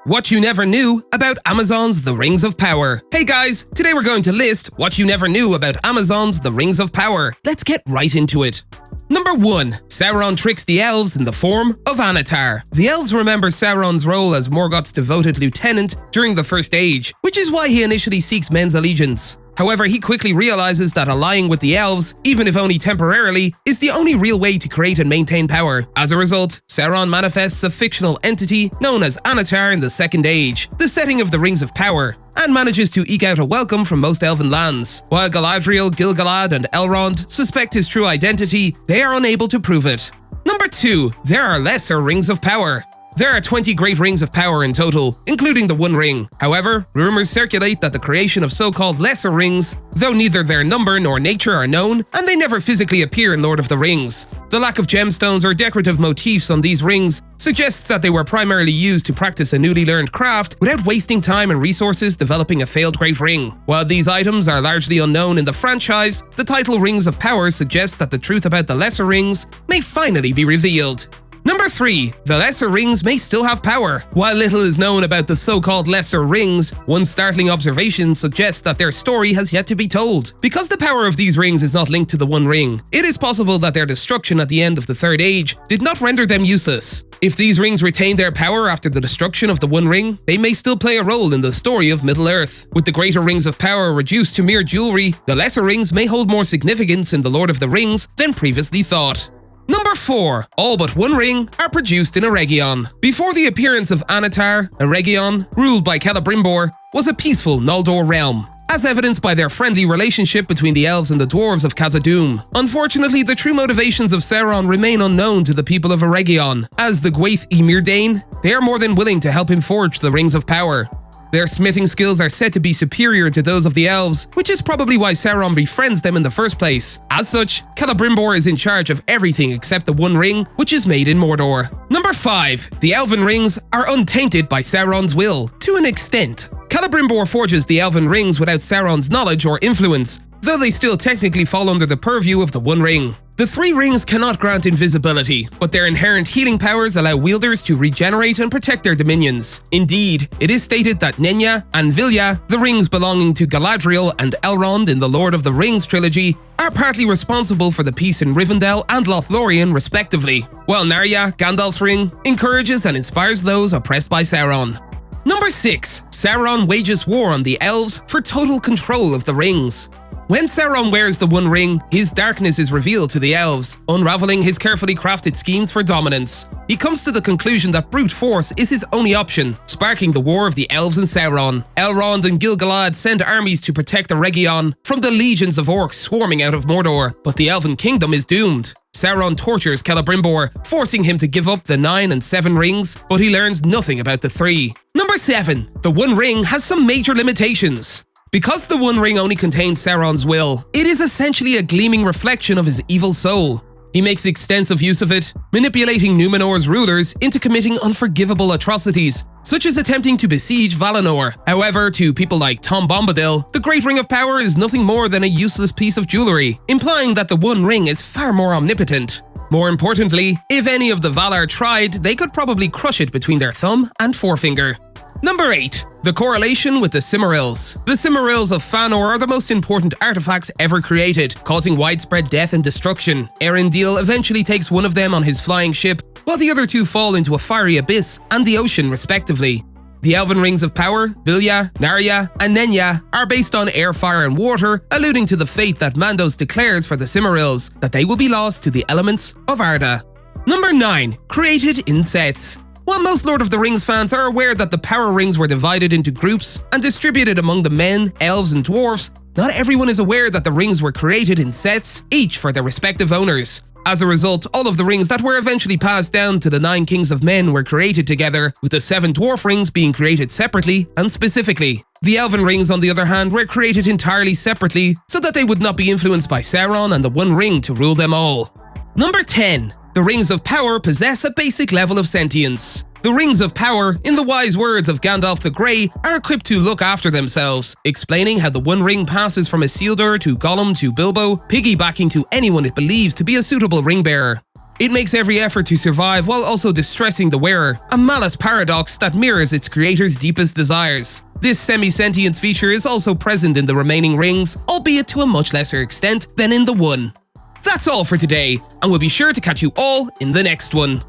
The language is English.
What you never knew about Amazon's The Rings of Power. Hey guys, today we're going to list what you never knew about Amazon's The Rings of Power. Let's get right into it. Number 1. Sauron tricks the Elves in the form of Annatar. The Elves remember Sauron's role as Morgoth's devoted lieutenant during the First Age, which is why he initially seeks men's allegiance. However, he quickly realizes that allying with the Elves, even if only temporarily, is the only real way to create and maintain power. As a result, Sauron manifests a fictional entity known as Annatar in the Second Age, the setting of the Rings of Power, and manages to eke out a welcome from most Elven lands. While Galadriel, Gil-galad, and Elrond suspect his true identity, they are unable to prove it. Number 2. There are lesser Rings of Power. There are 20 Great Rings of Power in total, including the One Ring. However, rumors circulate that the creation of so-called lesser rings, though neither their number nor nature are known, and they never physically appear in Lord of the Rings. The lack of gemstones or decorative motifs on these rings suggests that they were primarily used to practice a newly learned craft without wasting time and resources developing a failed Great Ring. While these items are largely unknown in the franchise, the title Rings of Power suggests that the truth about the lesser rings may finally be revealed. Number 3. The lesser rings may still have power. While little is known about the so-called lesser rings, one startling observation suggests that their story has yet to be told. Because the power of these rings is not linked to the One Ring, it is possible that their destruction at the end of the Third Age did not render them useless. If these rings retain their power after the destruction of the One Ring, they may still play a role in the story of Middle-earth. With the greater Rings of Power reduced to mere jewelry, the lesser rings may hold more significance in the Lord of the Rings than previously thought. Number 4. All but one ring are produced in Eregion. Before the appearance of Annatar, Eregion, ruled by Celebrimbor, was a peaceful Noldor realm, as evidenced by their friendly relationship between the Elves and the Dwarves of Khazad-dûm. Unfortunately, the true motivations of Sauron remain unknown to the people of Eregion. As the Gwaith y Myrdain, they are more than willing to help him forge the Rings of Power. Their smithing skills are said to be superior to those of the Elves, which is probably why Sauron befriends them in the first place. As such, Celebrimbor is in charge of everything except the One Ring, which is made in Mordor. Number 5. The Elven rings are untainted by Sauron's will, to an extent. Celebrimbor forges the Elven rings without Sauron's knowledge or influence, though they still technically fall under the purview of the One Ring. The 3 rings cannot grant invisibility, but their inherent healing powers allow wielders to regenerate and protect their dominions. Indeed, it is stated that Nenya and Vilya, the rings belonging to Galadriel and Elrond in the Lord of the Rings trilogy, are partly responsible for the peace in Rivendell and Lothlorien respectively, while Narya, Gandalf's ring, encourages and inspires those oppressed by Sauron. Number 6. Sauron wages war on the Elves for total control of the rings. When Sauron wears the One Ring, his darkness is revealed to the Elves, unraveling his carefully crafted schemes for dominance. He comes to the conclusion that brute force is his only option, sparking the war of the Elves and Sauron. Elrond and Gil-galad send armies to protect Eregion from the legions of orcs swarming out of Mordor, but the Elven kingdom is doomed. Sauron tortures Celebrimbor, forcing him to give up the 9 and 7 rings, but he learns nothing about the 3. Number 7. The One Ring has some major limitations. Because the One Ring only contains Sauron's will, it is essentially a gleaming reflection of his evil soul. He makes extensive use of it, manipulating Numenor's rulers into committing unforgivable atrocities, such as attempting to besiege Valinor. However, to people like Tom Bombadil, the Great Ring of Power is nothing more than a useless piece of jewelry, implying that the One Ring is far more omnipotent. More importantly, if any of the Valar tried, they could probably crush it between their thumb and forefinger. Number 8. The correlation with the Silmarils. The Silmarils of Fëanor are the most important artifacts ever created, causing widespread death and destruction. Erendil eventually takes one of them on his flying ship, while the other 2 fall into a fiery abyss and the ocean respectively. The Elven Rings of Power, Vilya, Narya, and Nenya, are based on air, fire, and water, alluding to the fate that Mandos declares for the Silmarils, that they will be lost to the elements of Arda. Number 9. Created Insets. While most Lord of the Rings fans are aware that the power rings were divided into groups and distributed among the men, elves, and dwarves, not everyone is aware that the rings were created in sets, each for their respective owners. As a result, all of the rings that were eventually passed down to the 9 kings of men were created together, with the 7 dwarf rings being created separately and specifically. The Elven rings, on the other hand, were created entirely separately, so that they would not be influenced by Sauron and the One Ring to rule them all. Number 10. The Rings of Power possess a basic level of sentience. The Rings of Power, in the wise words of Gandalf the Grey, are equipped to look after themselves, explaining how the One Ring passes from Isildur to Gollum to Bilbo, piggybacking to anyone it believes to be a suitable ring bearer. It makes every effort to survive while also distressing the wearer, a malice paradox that mirrors its creator's deepest desires. This semi-sentience feature is also present in the remaining rings, albeit to a much lesser extent than in the one. That's all for today, and we'll be sure to catch you all in the next one.